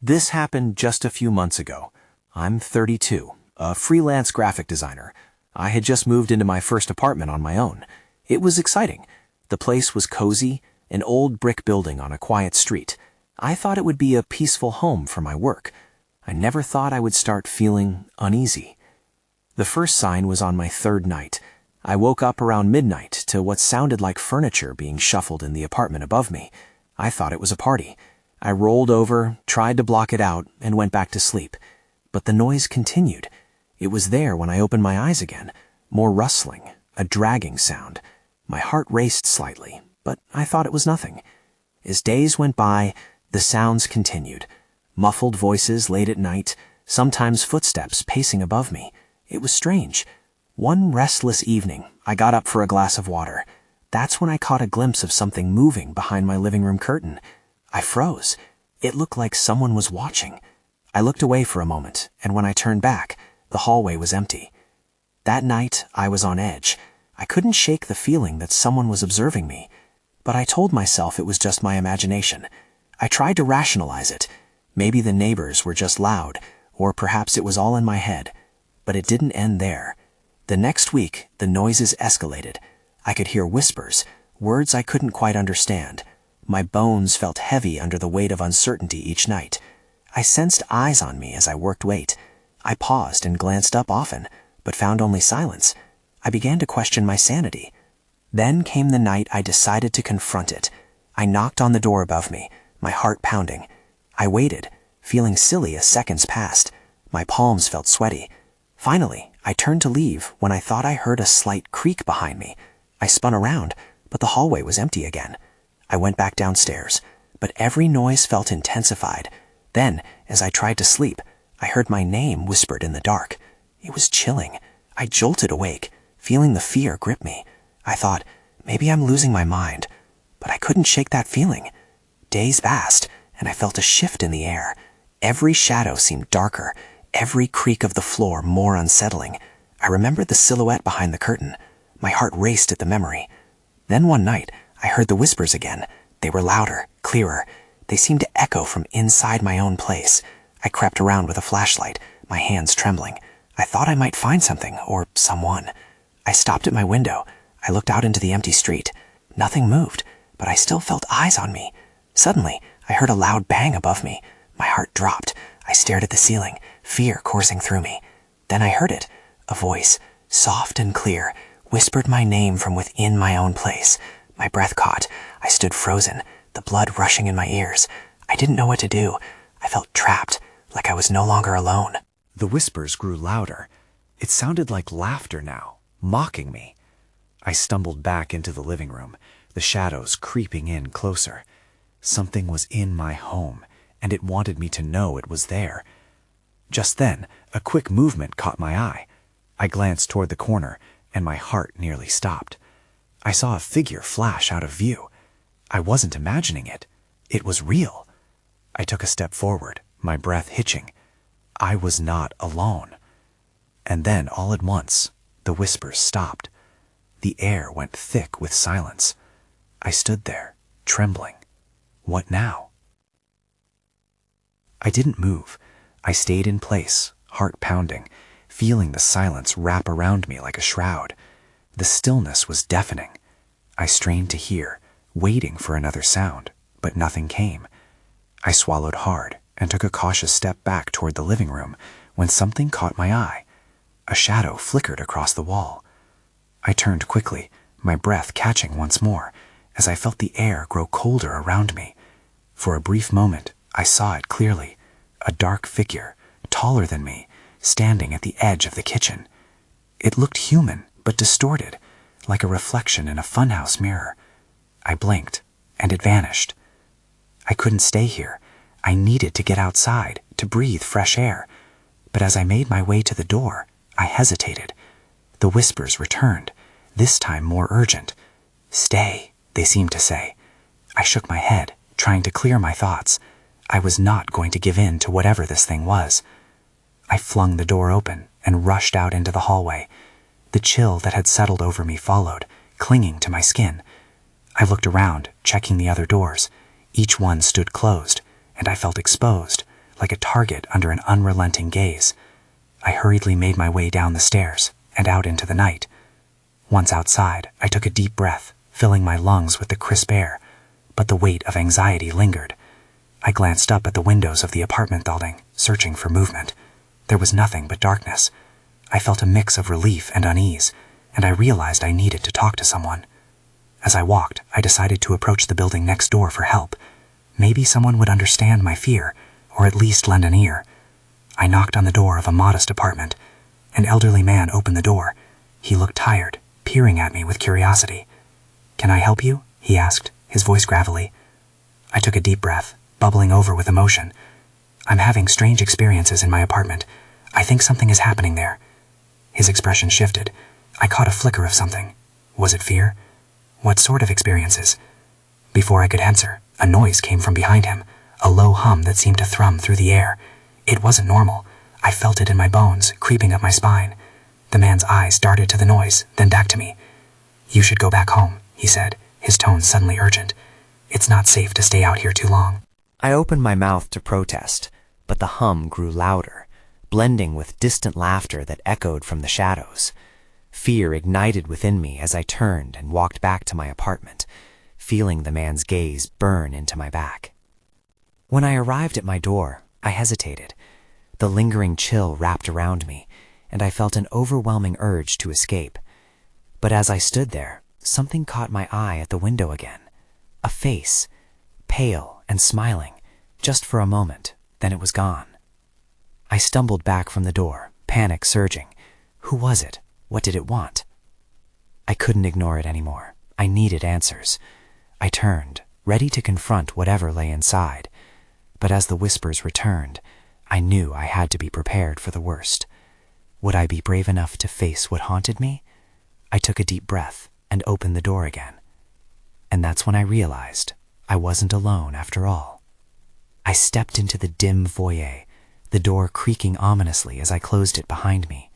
This happened just a few months ago. I'm 32, a freelance graphic designer. I had just moved into my first apartment on my own. It was exciting. The place was cozy, an old brick building on a quiet street. I thought it would be a peaceful home for my work. I never thought I would start feeling uneasy. The first sign was on my third night. I woke up around midnight to what sounded like furniture being shuffled in the apartment above me. I thought it was a party. I rolled over, tried to block it out, and went back to sleep. But the noise continued. It was there when I opened my eyes again. More rustling, a dragging sound. My heart raced slightly, but I thought it was nothing. As days went by, the sounds continued. Muffled voices late at night, sometimes footsteps pacing above me. It was strange. One restless evening, I got up for a glass of water. That's when I caught a glimpse of something moving behind my living room curtain. I froze. It looked like someone was watching. I looked away for a moment, and when I turned back, the hallway was empty. That night, I was on edge. I couldn't shake the feeling that someone was observing me, but I told myself it was just my imagination. I tried to rationalize it. Maybe the neighbors were just loud, or perhaps it was all in my head. But it didn't end there. The next week, the noises escalated. I could hear whispers, words I couldn't quite understand. My bones felt heavy under the weight of uncertainty each night. I sensed eyes on me as I worked late. I paused and glanced up often, but found only silence. I began to question my sanity. Then came the night I decided to confront it. I knocked on the door above me, my heart pounding. I waited, feeling silly as seconds passed. My palms felt sweaty. Finally, I turned to leave when I thought I heard a slight creak behind me. I spun around, but the hallway was empty again. I went back downstairs, but every noise felt intensified. Then, as I tried to sleep, I heard my name whispered in the dark. It was chilling. I jolted awake, feeling the fear grip me. I thought, maybe I'm losing my mind, but I couldn't shake that feeling. Days passed, and I felt a shift in the air. Every shadow seemed darker, every creak of the floor more unsettling. I remembered the silhouette behind the curtain. My heart raced at the memory. Then one night, I heard the whispers again. They were louder, clearer. They seemed to echo from inside my own place. I crept around with a flashlight, my hands trembling. I thought I might find something, or someone. I stopped at my window. I looked out into the empty street. Nothing moved, but I still felt eyes on me. Suddenly, I heard a loud bang above me. My heart dropped. I stared at the ceiling, fear coursing through me. Then I heard it. A voice, soft and clear, whispered my name from within my own place. My breath caught. I stood frozen, the blood rushing in my ears. I didn't know what to do. I felt trapped, like I was no longer alone. The whispers grew louder. It sounded like laughter now, mocking me. I stumbled back into the living room, the shadows creeping in closer. Something was in my home, and it wanted me to know it was there. Just then, a quick movement caught my eye. I glanced toward the corner, and my heart nearly stopped. I saw a figure flash out of view. I wasn't imagining it. It was real. I took a step forward, my breath hitching. I was not alone. And then, all at once, the whispers stopped. The air went thick with silence. I stood there, trembling. What now? I didn't move. I stayed in place, heart pounding, feeling the silence wrap around me like a shroud. The stillness was deafening. I strained to hear, waiting for another sound, but nothing came. I swallowed hard and took a cautious step back toward the living room when something caught my eye. A shadow flickered across the wall. I turned quickly, my breath catching once more, as I felt the air grow colder around me. For a brief moment, I saw it clearly, a dark figure, taller than me, standing at the edge of the kitchen. It looked human, but distorted, like a reflection in a funhouse mirror. I blinked, and it vanished. I couldn't stay here. I needed to get outside, to breathe fresh air. But as I made my way to the door, I hesitated. The whispers returned, this time more urgent. "Stay," they seemed to say. I shook my head, trying to clear my thoughts. I was not going to give in to whatever this thing was. I flung the door open and rushed out into the hallway. The chill that had settled over me followed, clinging to my skin. I looked around, checking the other doors. Each one stood closed, and I felt exposed, like a target under an unrelenting gaze. I hurriedly made my way down the stairs and out into the night. Once outside, I took a deep breath, filling my lungs with the crisp air, but the weight of anxiety lingered. I glanced up at the windows of the apartment building, searching for movement. There was nothing but darkness. I felt a mix of relief and unease, and I realized I needed to talk to someone. As I walked, I decided to approach the building next door for help. Maybe someone would understand my fear, or at least lend an ear. I knocked on the door of a modest apartment. An elderly man opened the door. He looked tired, peering at me with curiosity. "Can I help you?" he asked, his voice gravelly. I took a deep breath, bubbling over with emotion. "I'm having strange experiences in my apartment. I think something is happening there." His expression shifted. I caught a flicker of something. Was it fear? What sort of experiences? Before I could answer, a noise came from behind him, a low hum that seemed to thrum through the air. It wasn't normal. I felt it in my bones, creeping up my spine. The man's eyes darted to the noise, then back to me. "You should go back home," he said, his tone suddenly urgent. "It's not safe to stay out here too long." I opened my mouth to protest, but the hum grew louder, blending with distant laughter that echoed from the shadows. Fear ignited within me as I turned and walked back to my apartment, feeling the man's gaze burn into my back. When I arrived at my door, I hesitated. The lingering chill wrapped around me, and I felt an overwhelming urge to escape. But as I stood there, something caught my eye at the window again. A face, pale and smiling, just for a moment, then it was gone. I stumbled back from the door, panic surging. Who was it? What did it want? I couldn't ignore it anymore. I needed answers. I turned, ready to confront whatever lay inside. But as the whispers returned, I knew I had to be prepared for the worst. Would I be brave enough to face what haunted me? I took a deep breath and opened the door again. And that's when I realized I wasn't alone after all. I stepped into the dim foyer, the door creaking ominously as I closed it behind me.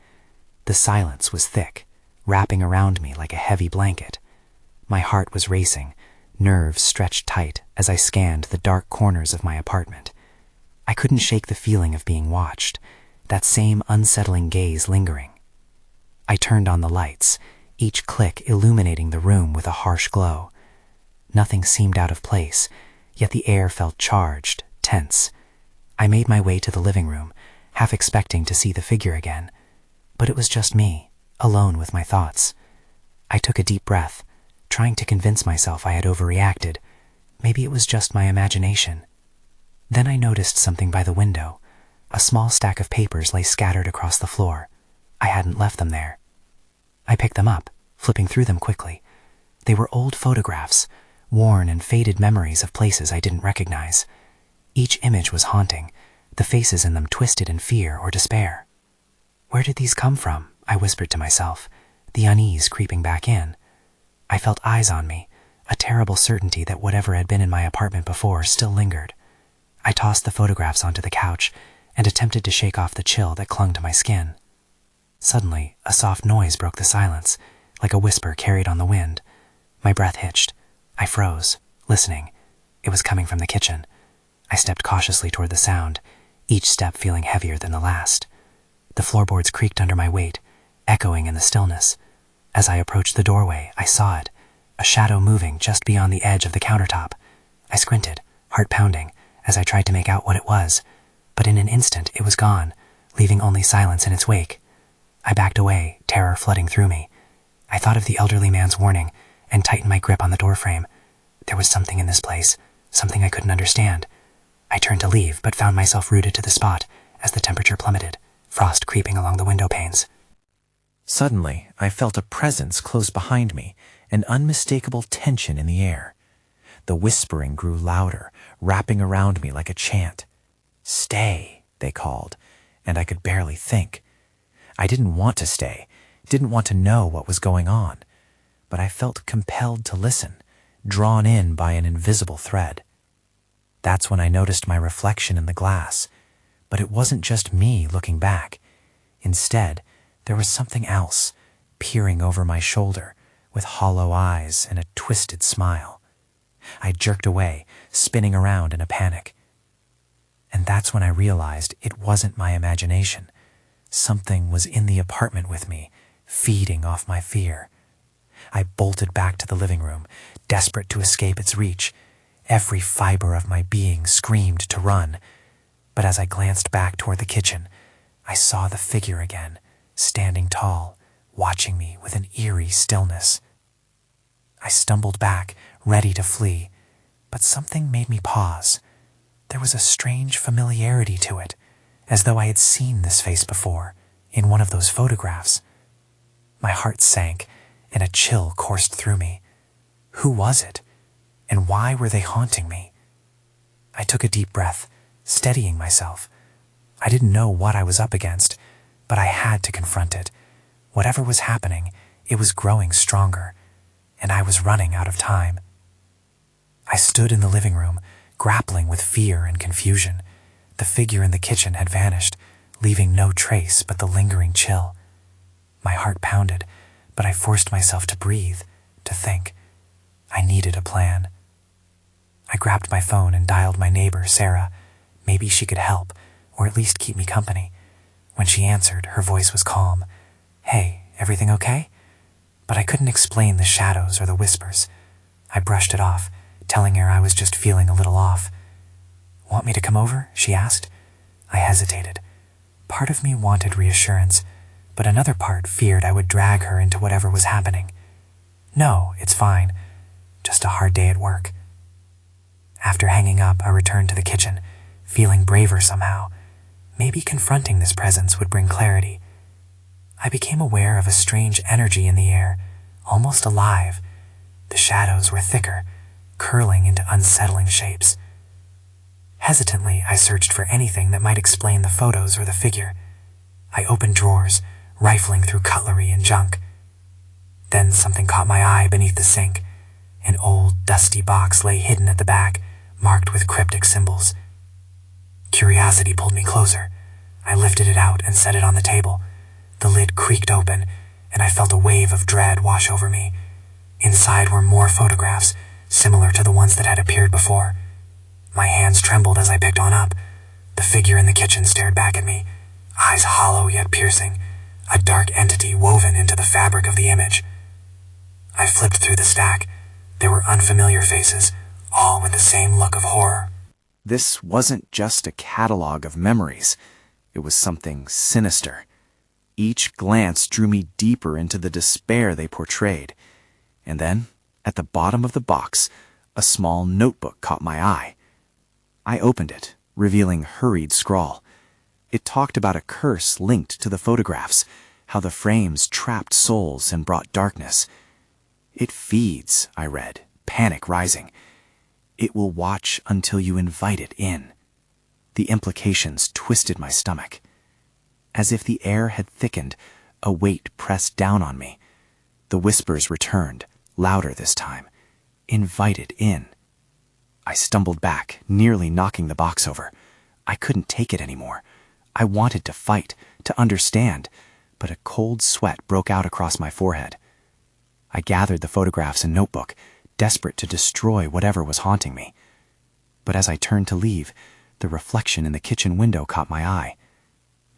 The silence was thick, wrapping around me like a heavy blanket. My heart was racing, nerves stretched tight as I scanned the dark corners of my apartment. I couldn't shake the feeling of being watched, that same unsettling gaze lingering. I turned on the lights, each click illuminating the room with a harsh glow. Nothing seemed out of place, yet the air felt charged, tense. I made my way to the living room, half expecting to see the figure again. But it was just me, alone with my thoughts. I took a deep breath, trying to convince myself I had overreacted. Maybe it was just my imagination. Then I noticed something by the window. A small stack of papers lay scattered across the floor. I hadn't left them there. I picked them up, flipping through them quickly. They were old photographs, worn and faded memories of places I didn't recognize. Each image was haunting, the faces in them twisted in fear or despair. Where did these come from? I whispered to myself, the unease creeping back in. I felt eyes on me, a terrible certainty that whatever had been in my apartment before still lingered. I tossed the photographs onto the couch and attempted to shake off the chill that clung to my skin. Suddenly, a soft noise broke the silence, like a whisper carried on the wind. My breath hitched. I froze, listening. It was coming from the kitchen. I stepped cautiously toward the sound, each step feeling heavier than the last. The floorboards creaked under my weight, echoing in the stillness. As I approached the doorway, I saw it, a shadow moving just beyond the edge of the countertop. I squinted, heart pounding, as I tried to make out what it was, but in an instant it was gone, leaving only silence in its wake. I backed away, terror flooding through me. I thought of the elderly man's warning and tightened my grip on the doorframe. There was something in this place, something I couldn't understand. I turned to leave, but found myself rooted to the spot as the temperature plummeted, frost creeping along the window panes. Suddenly, I felt a presence close behind me, an unmistakable tension in the air. The whispering grew louder, wrapping around me like a chant. "Stay," they called, and I could barely think. I didn't want to stay, didn't want to know what was going on, but I felt compelled to listen, drawn in by an invisible thread. That's when I noticed my reflection in the glass, but it wasn't just me looking back. Instead, there was something else, peering over my shoulder, with hollow eyes and a twisted smile. I jerked away, spinning around in a panic. And that's when I realized it wasn't my imagination. Something was in the apartment with me, feeding off my fear. I bolted back to the living room, desperate to escape its reach. Every fiber of my being screamed to run. But as I glanced back toward the kitchen, I saw the figure again, standing tall, watching me with an eerie stillness. I stumbled back, ready to flee, but something made me pause. There was a strange familiarity to it, as though I had seen this face before, in one of those photographs. My heart sank, and a chill coursed through me. Who was it? And why were they haunting me? I took a deep breath, steadying myself. I didn't know what I was up against, but I had to confront it. Whatever was happening, it was growing stronger, and I was running out of time. I stood in the living room, grappling with fear and confusion. The figure in the kitchen had vanished, leaving no trace but the lingering chill. My heart pounded, but I forced myself to breathe, to think. I needed a plan. I grabbed my phone and dialed my neighbor, Sarah. Maybe she could help, or at least keep me company. When she answered, her voice was calm. "Hey, everything okay?" But I couldn't explain the shadows or the whispers. I brushed it off, telling her I was just feeling a little off. "Want me to come over?" she asked. I hesitated. Part of me wanted reassurance, but another part feared I would drag her into whatever was happening. "No, it's fine. Just a hard day at work." After hanging up, I returned to the kitchen, feeling braver somehow. Maybe confronting this presence would bring clarity. I became aware of a strange energy in the air, almost alive. The shadows were thicker, curling into unsettling shapes. Hesitantly, I searched for anything that might explain the photos or the figure. I opened drawers, rifling through cutlery and junk. Then something caught my eye beneath the sink. An old, dusty box lay hidden at the back, marked with cryptic symbols. Curiosity pulled me closer. I lifted it out and set it on the table. The lid creaked open, and I felt a wave of dread wash over me. Inside were more photographs, similar to the ones that had appeared before. My hands trembled as I picked one up. The figure in the kitchen stared back at me, eyes hollow yet piercing, a dark entity woven into the fabric of the image. I flipped through the stack. There were unfamiliar faces, all with the same look of horror. This wasn't just a catalog of memories. It was something sinister. Each glance drew me deeper into the despair they portrayed. And then, at the bottom of the box, a small notebook caught my eye. I opened it, revealing hurried scrawl. It talked about a curse linked to the photographs, how the frames trapped souls and brought darkness. "It feeds," I read, panic rising. "It will watch until you invite it in." The implications twisted my stomach. As if the air had thickened, a weight pressed down on me. The whispers returned, louder this time. "Invited in." I stumbled back, nearly knocking the box over. I couldn't take it anymore. I wanted to fight, to understand, but a cold sweat broke out across my forehead. I gathered the photographs and notebook, desperate to destroy whatever was haunting me. But as I turned to leave, the reflection in the kitchen window caught my eye.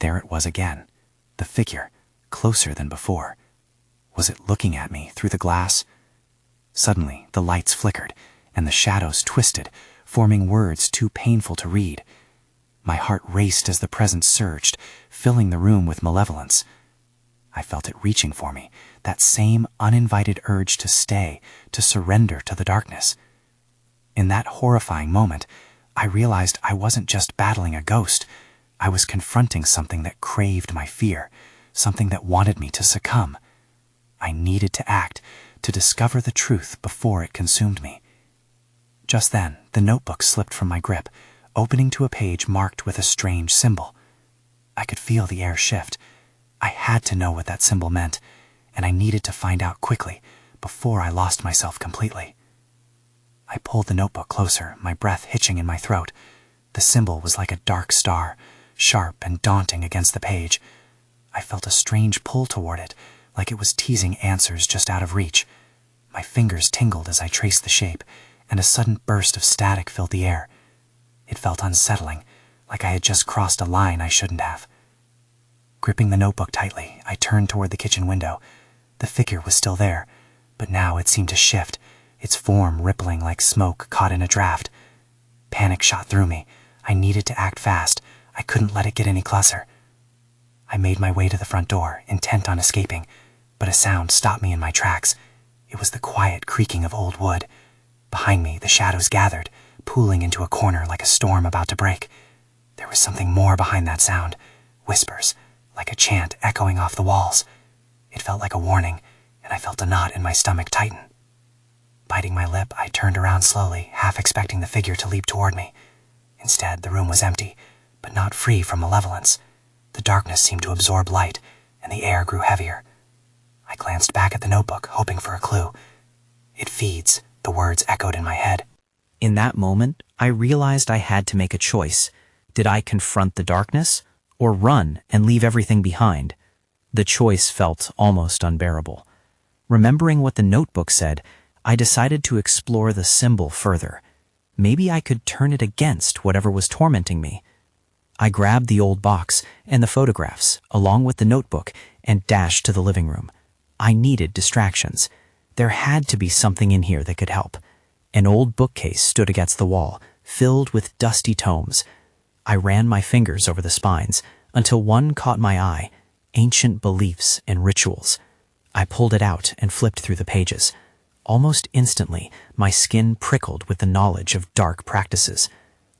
There it was again, the figure, closer than before. Was it looking at me through the glass? Suddenly, the lights flickered, and the shadows twisted, forming words too painful to read. My heart raced as the presence surged, filling the room with malevolence. I felt it reaching for me, that same uninvited urge to stay, to surrender to the darkness. In that horrifying moment, I realized I wasn't just battling a ghost. I was confronting something that craved my fear, something that wanted me to succumb. I needed to act, to discover the truth before it consumed me. Just then, the notebook slipped from my grip, opening to a page marked with a strange symbol. I could feel the air shift. I had to know what that symbol meant, and I needed to find out quickly, before I lost myself completely. I pulled the notebook closer, my breath hitching in my throat. The symbol was like a dark star, sharp and daunting against the page. I felt a strange pull toward it, like it was teasing answers just out of reach. My fingers tingled as I traced the shape, and a sudden burst of static filled the air. It felt unsettling, like I had just crossed a line I shouldn't have. Gripping the notebook tightly, I turned toward the kitchen window. The figure was still there, but now it seemed to shift, its form rippling like smoke caught in a draft. Panic shot through me. I needed to act fast. I couldn't let it get any closer. I made my way to the front door, intent on escaping, but a sound stopped me in my tracks. It was the quiet creaking of old wood. Behind me, the shadows gathered, pooling into a corner like a storm about to break. There was something more behind that sound. Whispers, like a chant echoing off the walls. It felt like a warning, and I felt a knot in my stomach tighten. Biting my lip, I turned around slowly, half expecting the figure to leap toward me. Instead, the room was empty, but not free from malevolence. The darkness seemed to absorb light, and the air grew heavier. I glanced back at the notebook, hoping for a clue. "It feeds," the words echoed in my head. In that moment, I realized I had to make a choice. Did I confront the darkness, or run and leave everything behind? The choice felt almost unbearable. Remembering what the notebook said, I decided to explore the symbol further. Maybe I could turn it against whatever was tormenting me. I grabbed the old box and the photographs, along with the notebook, and dashed to the living room. I needed distractions. There had to be something in here that could help. An old bookcase stood against the wall, filled with dusty tomes. I ran my fingers over the spines until one caught my eye, Ancient Beliefs and Rituals. I pulled it out and flipped through the pages. Almost instantly, my skin prickled with the knowledge of dark practices.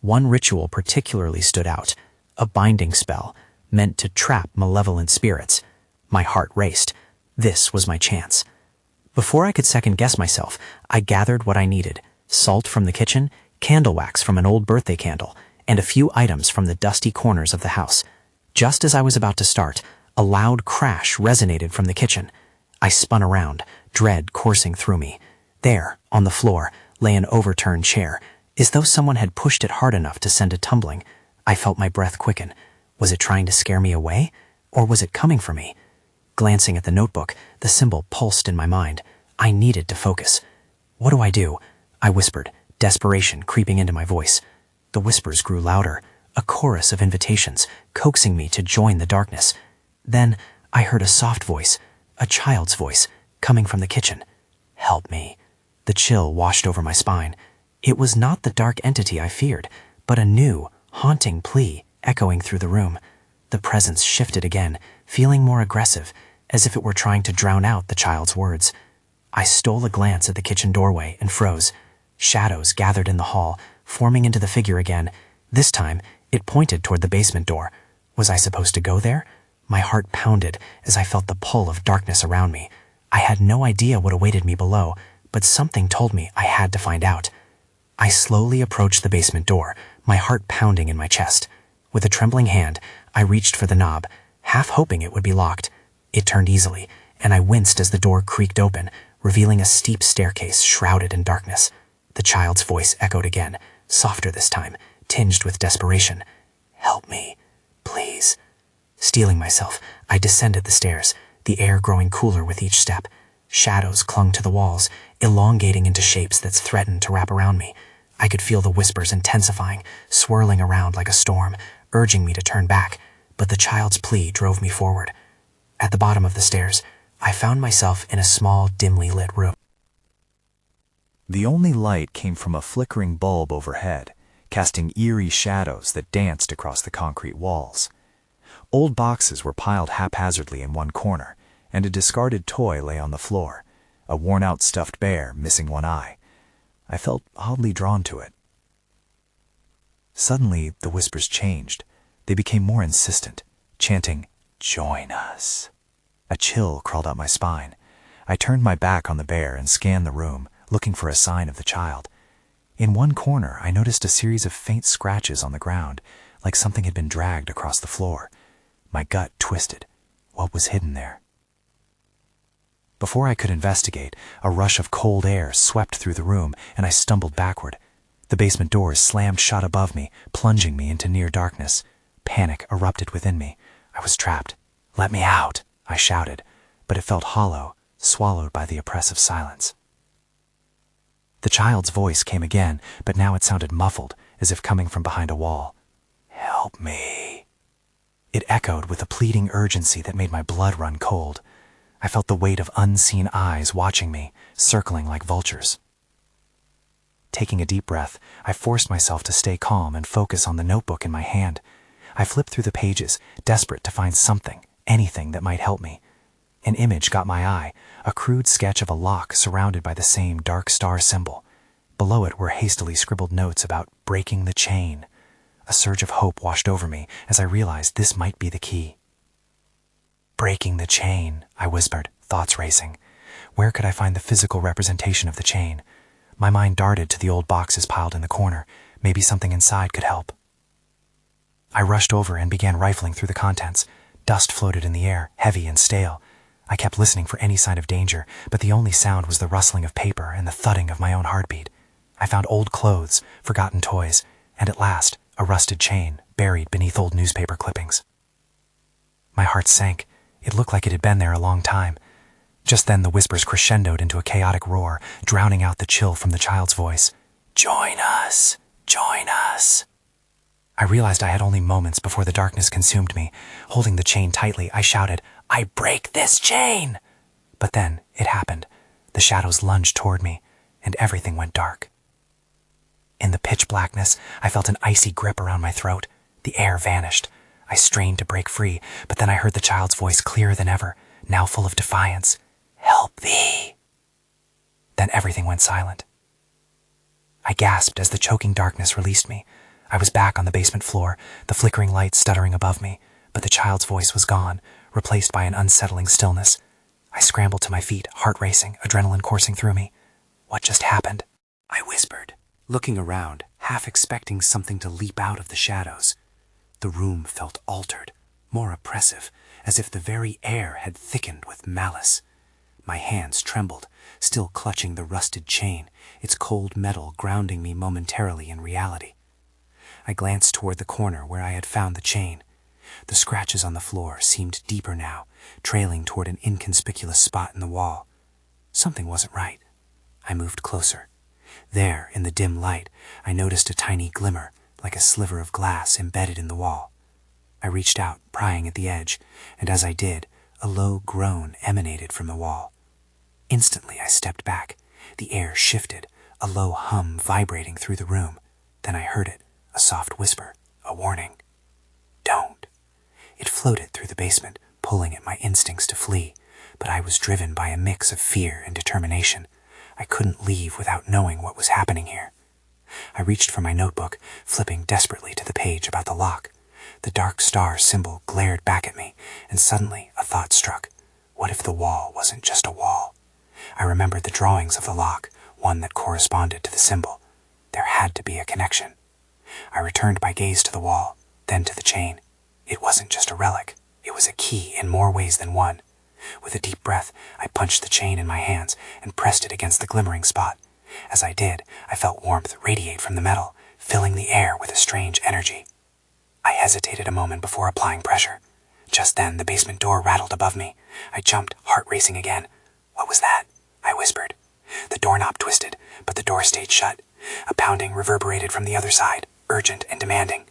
One ritual particularly stood out, a binding spell meant to trap malevolent spirits. My heart raced. This was my chance. Before I could second-guess myself, I gathered what I needed: salt from the kitchen, candle wax from an old birthday candle, and a few items from the dusty corners of the house. Just as I was about to start, a loud crash resonated from the kitchen. I spun around, dread coursing through me. There, on the floor, lay an overturned chair, as though someone had pushed it hard enough to send it tumbling. I felt my breath quicken. Was it trying to scare me away, or was it coming for me? Glancing at the notebook, the symbol pulsed in my mind. I needed to focus. "What do I do?" I whispered, desperation creeping into my voice. The whispers grew louder, a chorus of invitations, coaxing me to join the darkness. Then I heard a soft voice, a child's voice, coming from the kitchen. "Help me." The chill washed over my spine. It was not the dark entity I feared, but a new, haunting plea echoing through the room. The presence shifted again, feeling more aggressive, as if it were trying to drown out the child's words. I stole a glance at the kitchen doorway and froze. Shadows gathered in the hall, forming into the figure again. This time, it pointed toward the basement door. Was I supposed to go there? My heart pounded as I felt the pull of darkness around me. I had no idea what awaited me below, but something told me I had to find out. I slowly approached the basement door, my heart pounding in my chest. With a trembling hand, I reached for the knob, half hoping it would be locked. It turned easily, and I winced as the door creaked open, revealing a steep staircase shrouded in darkness. The child's voice echoed again, softer this time, tinged with desperation. "Help me, please." Steeling myself, I descended the stairs, the air growing cooler with each step. Shadows clung to the walls, elongating into shapes that threatened to wrap around me. I could feel the whispers intensifying, swirling around like a storm, urging me to turn back, but the child's plea drove me forward. At the bottom of the stairs, I found myself in a small, dimly lit room. The only light came from a flickering bulb overhead, casting eerie shadows that danced across the concrete walls. Old boxes were piled haphazardly in one corner, and a discarded toy lay on the floor, a worn-out stuffed bear missing one eye. I felt oddly drawn to it. Suddenly, the whispers changed. They became more insistent, chanting, "Join us." A chill crawled up my spine. I turned my back on the bear and scanned the room, looking for a sign of the child. In one corner, I noticed a series of faint scratches on the ground, like something had been dragged across the floor. My gut twisted. What was hidden there? Before I could investigate, a rush of cold air swept through the room, and I stumbled backward. The basement doors slammed shut above me, plunging me into near darkness. Panic erupted within me. I was trapped. "Let me out," I shouted, but it felt hollow, swallowed by the oppressive silence. The child's voice came again, but now it sounded muffled, as if coming from behind a wall. Help me. It echoed with a pleading urgency that made my blood run cold. I felt the weight of unseen eyes watching me, circling like vultures. Taking a deep breath, I forced myself to stay calm and focus on the notebook in my hand. I flipped through the pages, desperate to find something, anything that might help me. An image got my eye, a crude sketch of a lock surrounded by the same dark star symbol. Below it were hastily scribbled notes about breaking the chain. A surge of hope washed over me as I realized this might be the key. Breaking the chain, I whispered, thoughts racing. Where could I find the physical representation of the chain? My mind darted to the old boxes piled in the corner. Maybe something inside could help. I rushed over and began rifling through the contents. Dust floated in the air, heavy and stale. I kept listening for any sign of danger, but the only sound was the rustling of paper and the thudding of my own heartbeat. I found old clothes, forgotten toys, and at last, a rusted chain buried beneath old newspaper clippings. My heart sank. It looked like it had been there a long time. Just then the whispers crescendoed into a chaotic roar, drowning out the chill from the child's voice. Join us! Join us! I realized I had only moments before the darkness consumed me. Holding the chain tightly, I shouted, I break this chain! But then it happened. The shadows lunged toward me, and everything went dark. In the pitch blackness, I felt an icy grip around my throat. The air vanished. I strained to break free, but then I heard the child's voice clearer than ever, now full of defiance. Help thee! Then everything went silent. I gasped as the choking darkness released me. I was back on the basement floor, the flickering light stuttering above me, but the child's voice was gone, replaced by an unsettling stillness. I scrambled to my feet, heart racing, adrenaline coursing through me. What just happened? I whispered, looking around, half expecting something to leap out of the shadows. The room felt altered, more oppressive, as if the very air had thickened with malice. My hands trembled, still clutching the rusted chain, its cold metal grounding me momentarily in reality. I glanced toward the corner where I had found the chain. The scratches on the floor seemed deeper now, trailing toward an inconspicuous spot in the wall. Something wasn't right. I moved closer. There, in the dim light, I noticed a tiny glimmer, like a sliver of glass embedded in the wall. I reached out, prying at the edge, and as I did, a low groan emanated from the wall. Instantly I stepped back. The air shifted, a low hum vibrating through the room. Then I heard it, a soft whisper, a warning. Don't. It floated through the basement, pulling at my instincts to flee, but I was driven by a mix of fear and determination. I couldn't leave without knowing what was happening here. I reached for my notebook, flipping desperately to the page about the lock. The dark star symbol glared back at me, and suddenly a thought struck. What if the wall wasn't just a wall? I remembered the drawings of the lock, one that corresponded to the symbol. There had to be a connection. I returned my gaze to the wall, then to the chain. It wasn't just a relic. It was a key in more ways than one. With a deep breath, I punched the chain in my hands and pressed it against the glimmering spot. As I did, I felt warmth radiate from the metal, filling the air with a strange energy. I hesitated a moment before applying pressure. Just then, the basement door rattled above me. I jumped, heart racing again. What was that? I whispered. The doorknob twisted, but the door stayed shut. A pounding reverberated from the other side, urgent and demanding.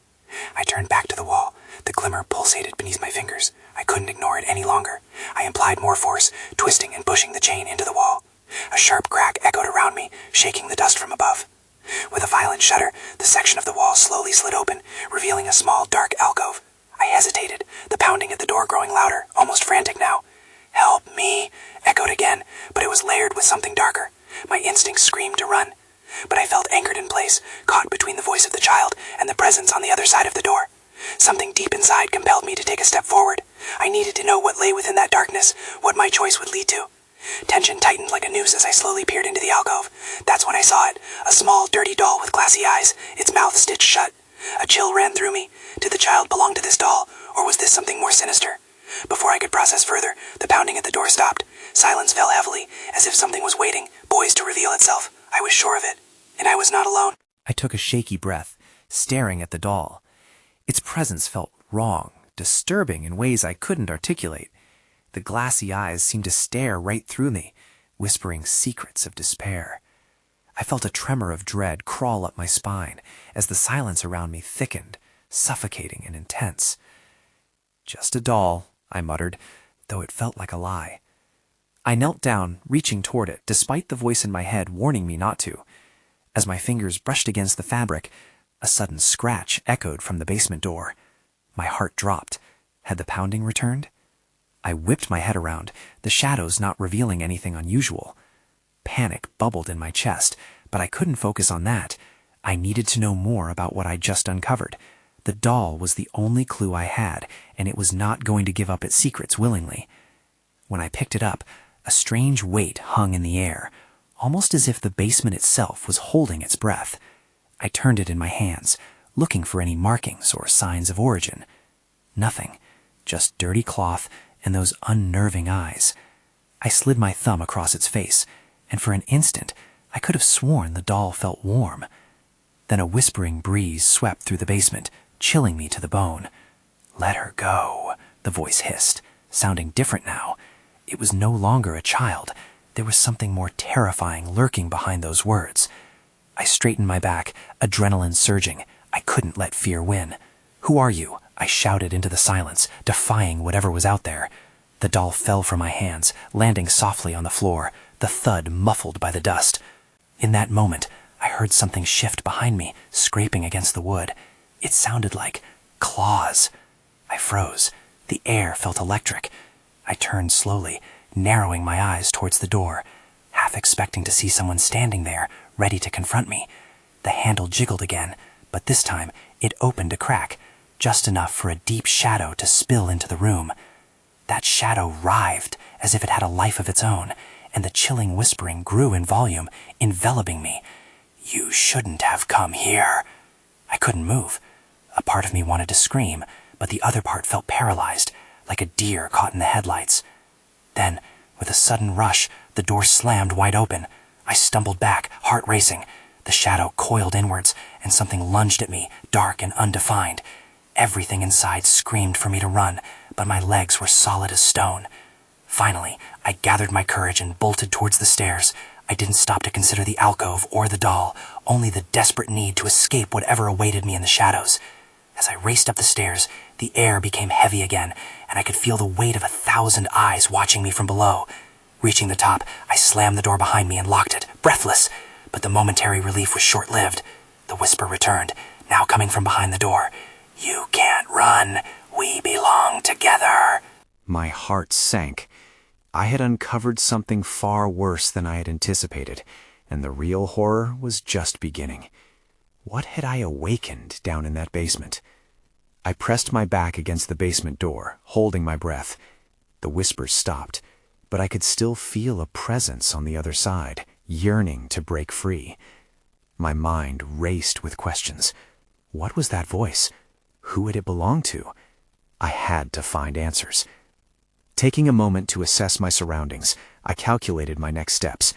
I turned back to the wall. The glimmer pulsated beneath my fingers. I couldn't ignore it any longer. I applied more force, twisting and pushing the chain into the wall. A sharp crack echoed around me, shaking the dust from above. With a violent shudder, the section of the wall slowly slid open, revealing a small, dark alcove. I hesitated, the pounding at the door growing louder, almost frantic now. Help me, echoed again, but it was layered with something darker. My instincts screamed to run, but I felt anchored in place, caught between the voice of the child and the presence on the other side of the door. Something deep inside compelled me to take a step forward. I needed to know what lay within that darkness, what my choice would lead to. Tension tightened like a noose as I slowly peered into the alcove. That's when I saw it, a small, dirty doll with glassy eyes, its mouth stitched shut. A chill ran through me. Did the child belong to this doll, or was this something more sinister? Before I could process further, the pounding at the door stopped. Silence fell heavily, as if something was waiting, poised to reveal itself. I was sure of it, and I was not alone. I took a shaky breath, staring at the doll. Its presence felt wrong, disturbing in ways I couldn't articulate. The glassy eyes seemed to stare right through me, whispering secrets of despair. I felt a tremor of dread crawl up my spine as the silence around me thickened, suffocating and intense. "Just a doll," I muttered, though it felt like a lie. I knelt down, reaching toward it, despite the voice in my head warning me not to. As my fingers brushed against the fabric, a sudden scratch echoed from the basement door. My heart dropped. Had the pounding returned? I whipped my head around, the shadows not revealing anything unusual. Panic bubbled in my chest, but I couldn't focus on that. I needed to know more about what I'd just uncovered. The doll was the only clue I had, and it was not going to give up its secrets willingly. When I picked it up, a strange weight hung in the air, almost as if the basement itself was holding its breath. I turned it in my hands, looking for any markings or signs of origin. Nothing, just dirty cloth and those unnerving eyes. I slid my thumb across its face, and for an instant I could have sworn the doll felt warm. Then a whispering breeze swept through the basement, chilling me to the bone. "Let her go," the voice hissed, sounding different now. It was no longer a child. There was something more terrifying lurking behind those words. I straightened my back, adrenaline surging. I couldn't let fear win. "Who are you?" I shouted into the silence, defying whatever was out there. The doll fell from my hands, landing softly on the floor, the thud muffled by the dust. In that moment, I heard something shift behind me, scraping against the wood. It sounded like claws. I froze. The air felt electric. I turned slowly, narrowing my eyes towards the door, half expecting to see someone standing there, ready to confront me. The handle jiggled again, but this time it opened a crack, just enough for a deep shadow to spill into the room. That shadow writhed as if it had a life of its own, and the chilling whispering grew in volume, enveloping me. "You shouldn't have come here." I couldn't move. A part of me wanted to scream, but the other part felt paralyzed, like a deer caught in the headlights. Then, with a sudden rush, the door slammed wide open. I stumbled back, heart racing. The shadow coiled inwards, and something lunged at me, dark and undefined. Everything inside screamed for me to run, but my legs were solid as stone. Finally, I gathered my courage and bolted towards the stairs. I didn't stop to consider the alcove or the doll, only the desperate need to escape whatever awaited me in the shadows. As I raced up the stairs, the air became heavy again, and I could feel the weight of 1,000 eyes watching me from below. Reaching the top, I slammed the door behind me and locked it, breathless. But the momentary relief was short-lived. The whisper returned, now coming from behind the door. "You can't run. We belong together." My heart sank. I had uncovered something far worse than I had anticipated, and the real horror was just beginning. What had I awakened down in that basement? I pressed my back against the basement door, holding my breath. The whispers stopped, but I could still feel a presence on the other side, yearning to break free. My mind raced with questions. What was that voice? Who had it belonged to? I had to find answers. Taking a moment to assess my surroundings, I calculated my next steps.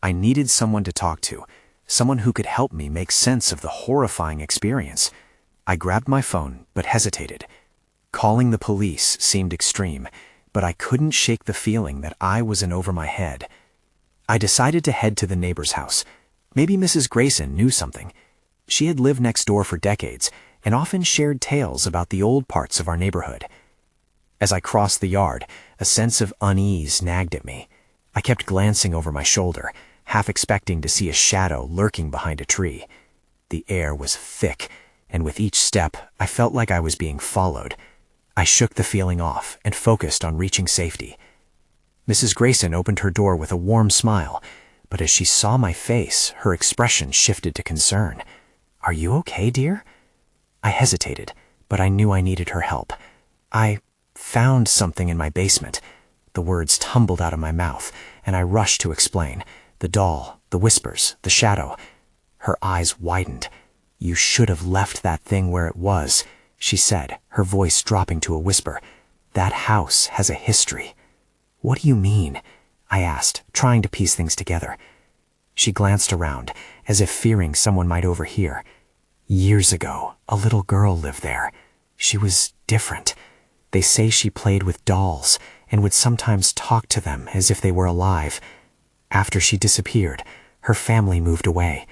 I needed someone to talk to, someone who could help me make sense of the horrifying experience. I grabbed my phone, but hesitated. Calling the police seemed extreme, but I couldn't shake the feeling that I was in over my head. I decided to head to the neighbor's house. Maybe Mrs. Grayson knew something. She had lived next door for decades and often shared tales about the old parts of our neighborhood. As I crossed the yard, a sense of unease nagged at me. I kept glancing over my shoulder, half expecting to see a shadow lurking behind a tree. The air was thick, and with each step, I felt like I was being followed. I shook the feeling off and focused on reaching safety. Mrs. Grayson opened her door with a warm smile, but as she saw my face, her expression shifted to concern. "Are you okay, dear?" I hesitated, but I knew I needed her help. "I found something in my basement." The words tumbled out of my mouth, and I rushed to explain. The doll, the whispers, the shadow. Her eyes widened. "You should have left that thing where it was," she said, her voice dropping to a whisper. "That house has a history." "What do you mean?" I asked, trying to piece things together. She glanced around, as if fearing someone might overhear. "Years ago, a little girl lived there. She was different. They say she played with dolls and would sometimes talk to them as if they were alive. After she disappeared, her family moved away.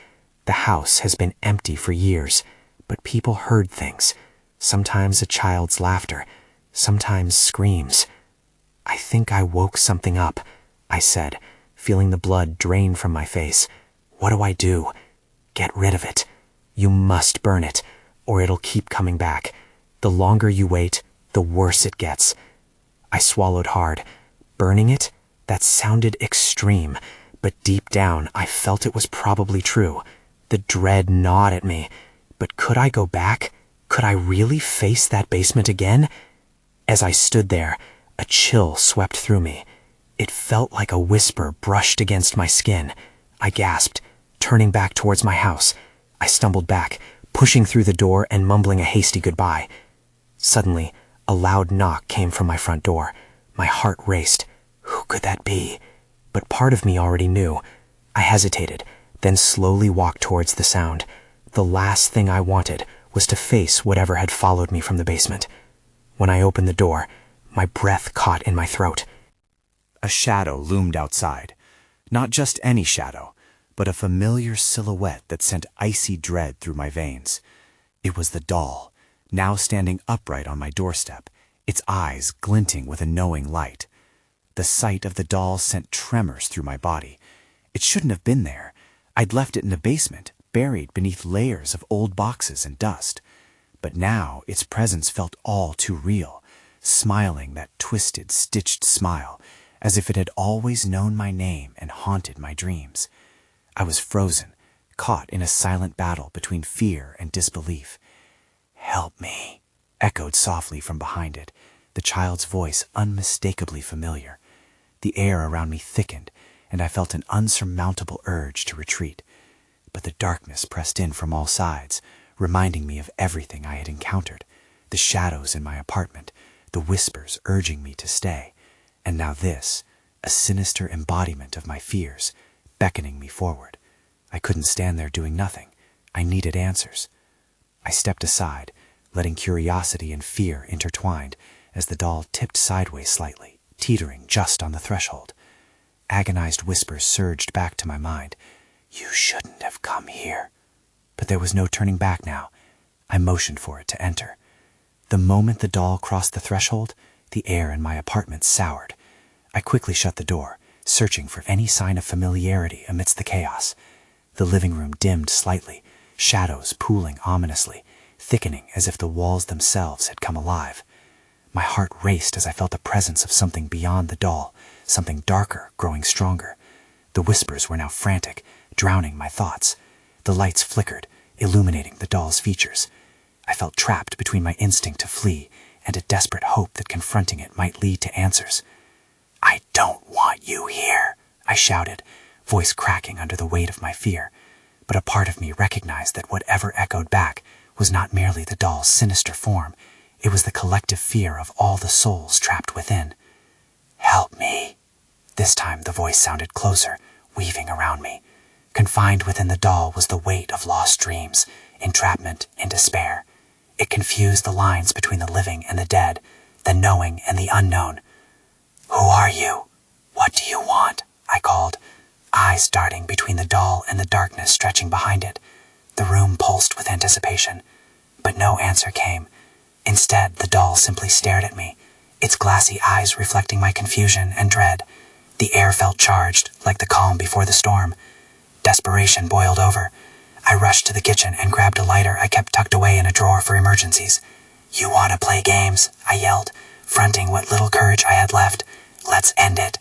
The house has been empty for years, but people heard things. sometimes a child's laughter, sometimes screams. "I think I woke something up," I said, feeling the blood drain from my face. "What do I do?" "Get rid of it. You must burn it, or it'll keep coming back. The longer you wait, the worse it gets." I swallowed hard. Burning it? That sounded extreme, but deep down I felt it was probably true. The dread gnawed at me. But could I go back? Could I really face that basement again? As I stood there, a chill swept through me. It felt like a whisper brushed against my skin. I gasped, turning back towards my house. I stumbled back, pushing through the door and mumbling a hasty goodbye. Suddenly, a loud knock came from my front door. My heart raced. Who could that be? But part of me already knew. I hesitated, then slowly walked towards the sound. The last thing I wanted was to face whatever had followed me from the basement. When I opened the door, my breath caught in my throat. A shadow loomed outside. Not just any shadow, but a familiar silhouette that sent icy dread through my veins. It was the doll, now standing upright on my doorstep, its eyes glinting with a knowing light. The sight of the doll sent tremors through my body. It shouldn't have been there. I'd left it in the basement, buried beneath layers of old boxes and dust. But now its presence felt all too real, smiling that twisted, stitched smile, as if it had always known my name and haunted my dreams. I was frozen, caught in a silent battle between fear and disbelief. "Help me," echoed softly from behind it, the child's voice unmistakably familiar. The air around me thickened, and I felt an unsurmountable urge to retreat. But the darkness pressed in from all sides, reminding me of everything I had encountered, the shadows in my apartment, the whispers urging me to stay, and now this, a sinister embodiment of my fears, beckoning me forward. I couldn't stand there doing nothing. I needed answers. I stepped aside, letting curiosity and fear intertwined as the doll tipped sideways slightly, teetering just on the threshold. Agonized whispers surged back to my mind. "You shouldn't have come here." But there was no turning back now. I motioned for it to enter. The moment the doll crossed the threshold, the air in my apartment soured. I quickly shut the door, searching for any sign of familiarity amidst the chaos. The living room dimmed slightly, shadows pooling ominously, thickening as if the walls themselves had come alive. My heart raced as I felt the presence of something beyond the doll, something darker growing stronger. The whispers were now frantic, drowning my thoughts. The lights flickered, illuminating the doll's features. I felt trapped between my instinct to flee and a desperate hope that confronting it might lead to answers. "I don't want you here," I shouted, voice cracking under the weight of my fear. But a part of me recognized that whatever echoed back was not merely the doll's sinister form. It was the collective fear of all the souls trapped within. "Help me." This time the voice sounded closer, weaving around me. Confined within the doll was the weight of lost dreams, entrapment, and despair. It confused the lines between the living and the dead, the knowing and the unknown. "Who are you? What do you want?" I called, eyes darting between the doll and the darkness stretching behind it. The room pulsed with anticipation, but no answer came. Instead, the doll simply stared at me, its glassy eyes reflecting my confusion and dread. The air felt charged, like the calm before the storm. Desperation boiled over. I rushed to the kitchen and grabbed a lighter I kept tucked away in a drawer for emergencies. "You want to play games?" I yelled, fronting what little courage I had left. "Let's end it."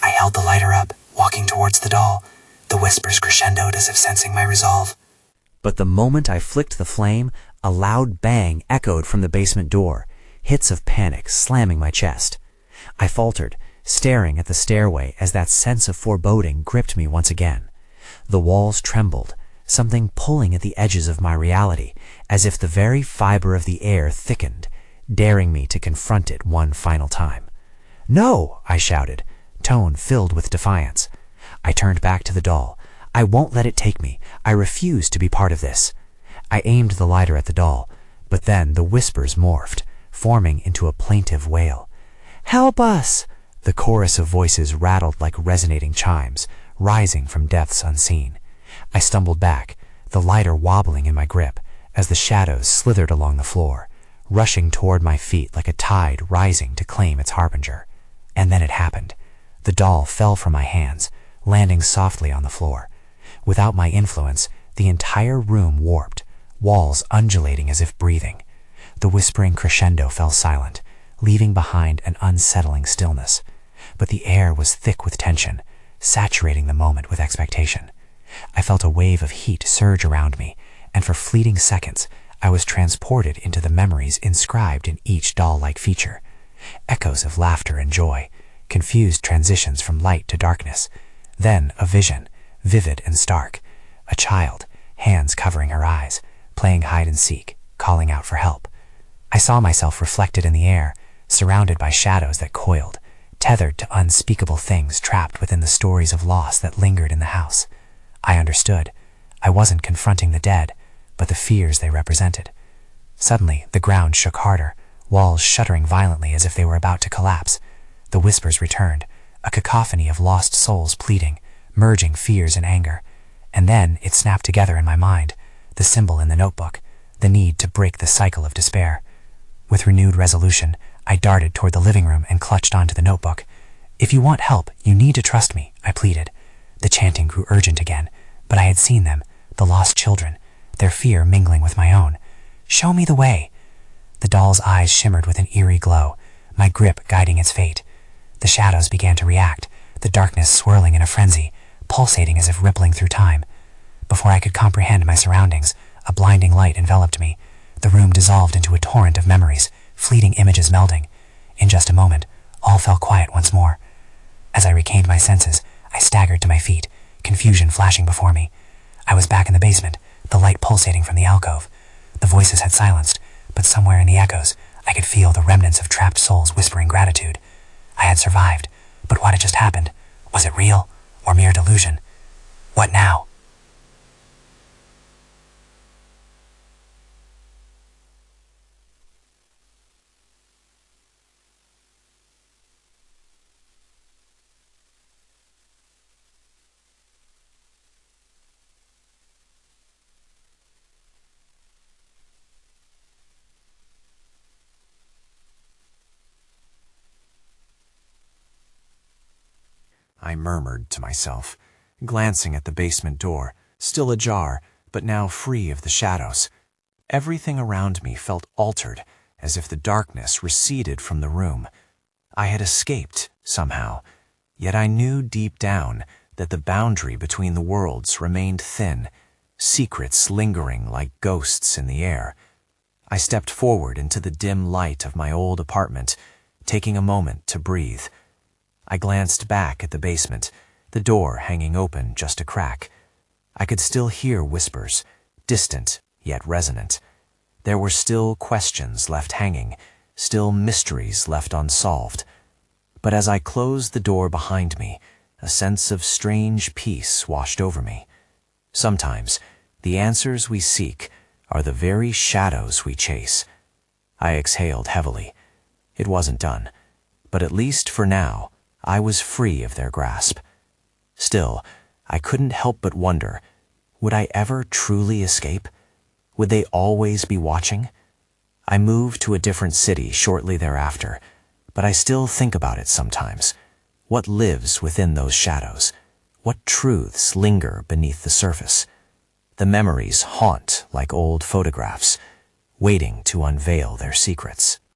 I held the lighter up, walking towards the doll. The whispers crescendoed as if sensing my resolve. But the moment I flicked the flame, a loud bang echoed from the basement door, hits of panic slamming my chest. I faltered, staring at the stairway as that sense of foreboding gripped me once again. The walls trembled, something pulling at the edges of my reality, as if the very fiber of the air thickened, daring me to confront it one final time. "No!" I shouted, tone filled with defiance. I turned back to the doll. "I won't let it take me. I refuse to be part of this." I aimed the lighter at the doll, but then the whispers morphed, forming into a plaintive wail. "Help us!" The chorus of voices rattled like resonating chimes, rising from depths unseen. I stumbled back, the lighter wobbling in my grip, as the shadows slithered along the floor. rushing toward my feet like a tide rising to claim its harbinger. And then it happened. The doll fell from my hands, landing softly on the floor. Without my influence, the entire room warped, walls undulating as if breathing. The whispering crescendo fell silent, leaving behind an unsettling stillness. But the air was thick with tension, saturating the moment with expectation. I felt a wave of heat surge around me, and for fleeting seconds, I was transported into the memories inscribed in each doll-like feature. Echoes of laughter and joy, confused transitions from light to darkness. Then a vision, vivid and stark. A child, hands covering her eyes, playing hide and seek, calling out for help. I saw myself reflected in the air, surrounded by shadows that coiled, tethered to unspeakable things trapped within the stories of loss that lingered in the house. I understood. I wasn't confronting the dead, but the fears they represented. Suddenly, the ground shook harder, walls shuddering violently as if they were about to collapse. The whispers returned, a cacophony of lost souls pleading, merging fears and anger. And then it snapped together in my mind, the symbol in the notebook, the need to break the cycle of despair. With renewed resolution, I darted toward the living room and clutched onto the notebook. "If you want help, you need to trust me," I pleaded. The chanting grew urgent again, but I had seen them, the lost children, their fear mingling with my own. "Show me the way." The doll's eyes shimmered with an eerie glow, my grip guiding its fate. The shadows began to react, the darkness swirling in a frenzy, pulsating as if rippling through time. Before I could comprehend my surroundings, a blinding light enveloped me. The room dissolved into a torrent of memories, fleeting images melding. In just a moment, all fell quiet once more. As I regained my senses, I staggered to my feet, confusion flashing before me. I was back in the basement, the light pulsating from the alcove. The voices had silenced, but somewhere in the echoes, I could feel the remnants of trapped souls whispering gratitude. I had survived, but what had just happened? Was it real, or mere delusion? What now? I murmured to myself, glancing at the basement door, still ajar, but now free of the shadows. Everything around me felt altered, as if the darkness receded from the room. I had escaped, somehow, yet I knew deep down that the boundary between the worlds remained thin, secrets lingering like ghosts in the air. I stepped forward into the dim light of my old apartment, taking a moment to breathe. I glanced back at the basement, the door hanging open just a crack. I could still hear whispers, distant yet resonant. There were still questions left hanging, still mysteries left unsolved. But as I closed the door behind me, a sense of strange peace washed over me. Sometimes, the answers we seek are the very shadows we chase. I exhaled heavily. It wasn't done, but at least for now, I was free of their grasp. Still, I couldn't help but wonder, would I ever truly escape? Would they always be watching? I moved to a different city shortly thereafter, but I still think about it sometimes. What lives within those shadows? What truths linger beneath the surface? The memories haunt like old photographs, waiting to unveil their secrets.